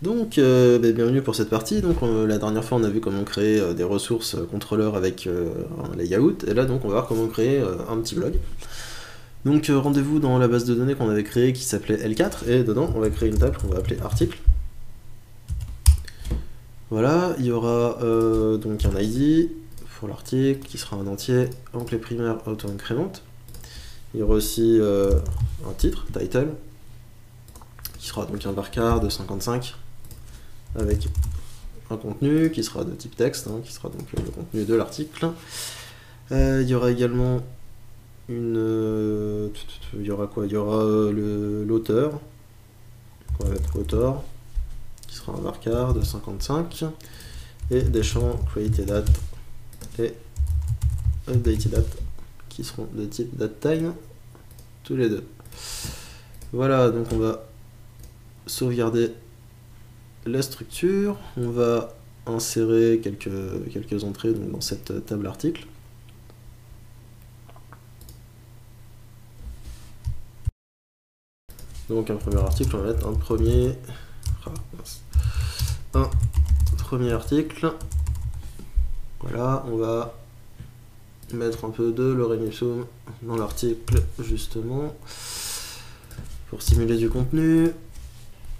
Donc, bienvenue pour cette partie. Donc, la dernière fois, on a vu comment créer des ressources contrôleurs avec un layout. Et là, donc, on va voir comment créer un petit blog. Donc, rendez-vous dans la base de données qu'on avait créée qui s'appelait L4. Et dedans, on va créer une table qu'on va appeler article. Voilà, il y aura donc un ID pour l'article qui sera un entier en clé primaire auto-incrémente. Il y aura aussi un titre, title, qui sera donc un varchar de 55 avec un contenu qui sera de type texte, qui sera donc le contenu de l'article. Il y aura également une... il y aura quoi? Il y aura l'auteur, on va mettre auteur, qui sera un varchar de 55, et des champs createDate et updateDate, qui seront de type datetime, tous les deux. Voilà, donc on va sauvegarder la structure, on va insérer quelques entrées donc, dans cette table article. Donc un premier article, on va mettre un premier article. Voilà, on va mettre un peu de lorem ipsum dans l'article justement pour simuler du contenu.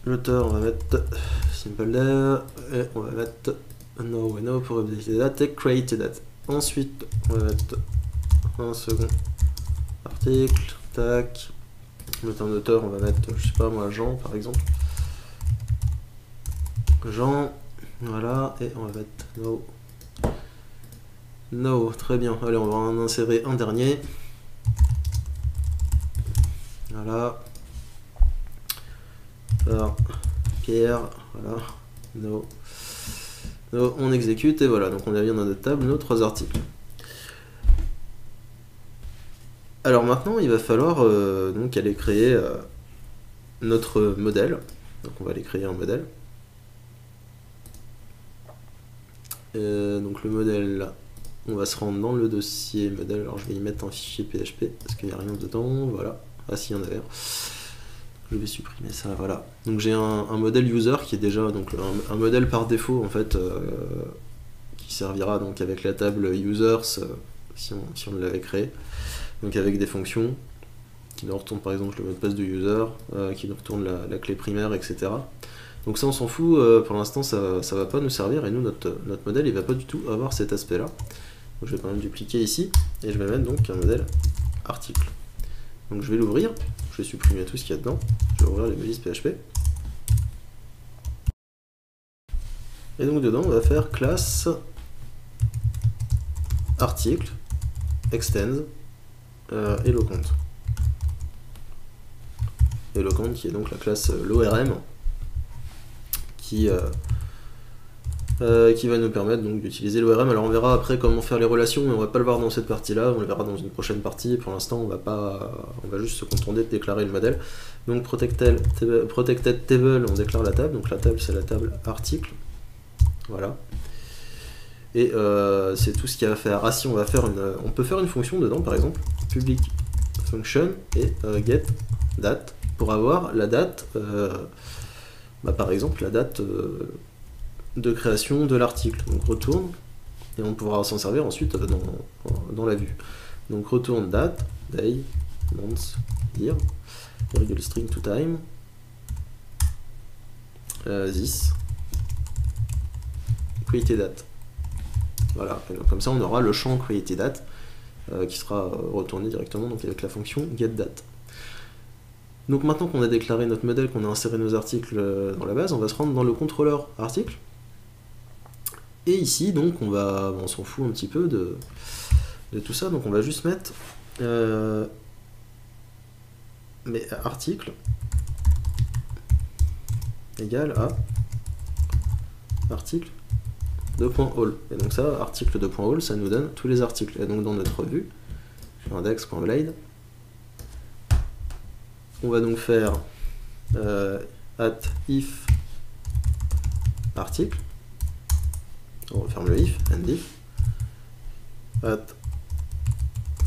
L'auteur, on va mettre simple dev et on va mettre no pour updater date et create date. Ensuite, on va mettre un second article, tac. Le terme d'auteur, on va mettre, je sais pas moi, Jean par exemple. Jean, voilà, et on va mettre no. No, très bien. Allez, on va en insérer un dernier. Voilà. Alors, Pierre, voilà. No. No, on exécute et voilà. Donc on a bien dans notre table nos 3 articles. Alors maintenant, il va falloir donc aller créer notre modèle. Donc on va aller créer un modèle. Donc le modèle, on va se rendre dans le dossier modèle. Alors je vais y mettre un fichier PHP parce qu'il n'y a rien dedans. Voilà. Ah si, il y en avait un. Je vais supprimer ça, voilà. Donc j'ai un modèle user qui est déjà donc un modèle par défaut en fait qui servira donc avec la table users si on l'avait créé. Donc avec des fonctions qui nous retournent par exemple le mot de passe du user, qui nous retournent la clé primaire, etc. Donc ça on s'en fout, pour l'instant ça va pas nous servir et nous notre modèle il va pas du tout avoir cet aspect là. Donc je vais quand même dupliquer ici et je vais mettre donc un modèle article. Donc je vais l'ouvrir, je vais supprimer tout ce qu'il y a dedans, je vais ouvrir les balises PHP. Et donc dedans on va faire classe article extend Eloquent. Eloquent qui est donc la classe l'ORM qui va nous permettre donc d'utiliser l'ORM. Alors on verra après comment faire les relations, mais on va pas le voir dans cette partie-là, on le verra dans une prochaine partie. Pour l'instant, on va juste se contenter de déclarer le modèle. Donc protected table, on déclare la table. Donc la table, c'est la table article. Voilà. Et c'est tout ce qu'il y a à faire. Ah si, on peut faire une fonction dedans, par exemple, public function et get date pour avoir la date. Par exemple, la date de création de l'article. Donc retourne, et on pourra s'en servir ensuite dans la vue. Donc retourne date, day, month, year, virgule string to time, this, createDate. Voilà, et donc, comme ça on aura le champ createDate qui sera retourné directement donc avec la fonction getDate. Donc maintenant qu'on a déclaré notre modèle, qu'on a inséré nos articles dans la base, on va se rendre dans le contrôleur article. Et ici, donc, on s'en fout un petit peu de tout ça, donc on va juste mettre article égale à article 2.all. Et donc ça, article 2.all, ça nous donne tous les articles. Et donc dans notre vue, index.blade, on va donc faire @if article. On referme le if, and if,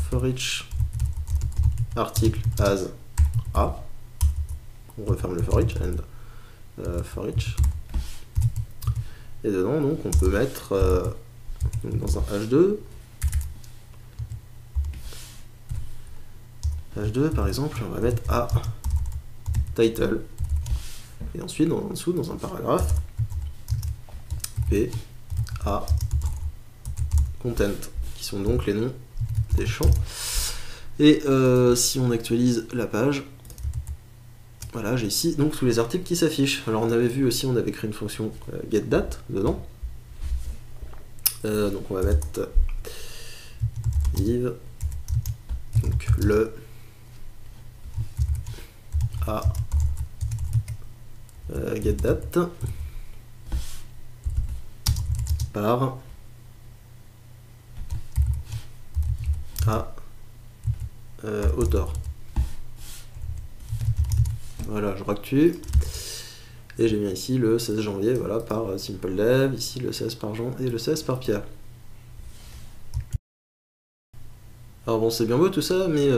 for each article as a, on referme le for each, and for each Et dedans, donc, on peut mettre donc dans un H2, par exemple, on va mettre A title, et ensuite en dessous, dans un paragraphe, P A content, qui sont donc les noms des champs. Et si on actualise la page, voilà, j'ai ici donc tous les articles qui s'affichent. Alors on avait vu aussi, on avait créé une fonction getDate dedans. Donc on va mettre div, donc le a getDate par author. Voilà, je rectue. Et j'ai mis ici le 16 janvier, voilà, par SimpleDev, ici le 16 par Jean et le 16 par Pierre. Alors bon, c'est bien beau tout ça, mais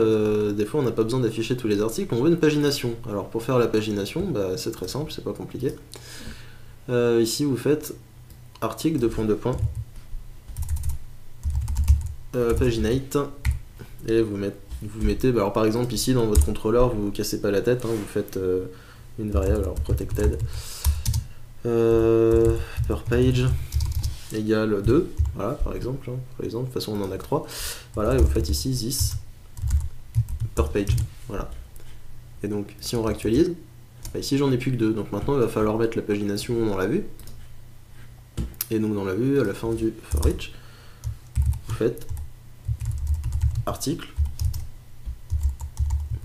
des fois on n'a pas besoin d'afficher tous les articles, on veut une pagination. Alors pour faire la pagination, bah, c'est très simple, c'est pas compliqué. Ici vous faites article, paginate, et vous mettez, bah, alors par exemple ici dans votre contrôleur, vous cassez pas la tête, hein, vous faites une variable, alors protected per page égale 2, voilà, par exemple, de toute façon on en a que 3, voilà, et vous faites ici this per page, voilà. Et donc si on réactualise, bah, ici j'en ai plus que 2, donc maintenant il va falloir mettre la pagination dans la vue, et donc dans la vue, à la fin du for each, vous faites article,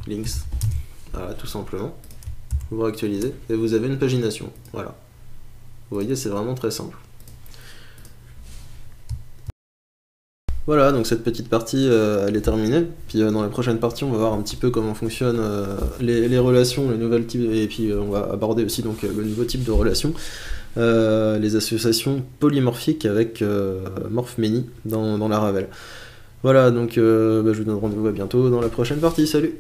links, voilà, tout simplement, vous réactualisez, et vous avez une pagination, voilà. Vous voyez, c'est vraiment très simple. Voilà, donc cette petite partie, elle est terminée. Puis dans la prochaine partie, on va voir un petit peu comment fonctionnent les relations, les nouvelles types, et puis on va aborder aussi donc le nouveau type de relation, les associations polymorphiques avec MorphMany dans la Ravel. Voilà, donc je vous donne rendez-vous à bientôt dans la prochaine partie. Salut!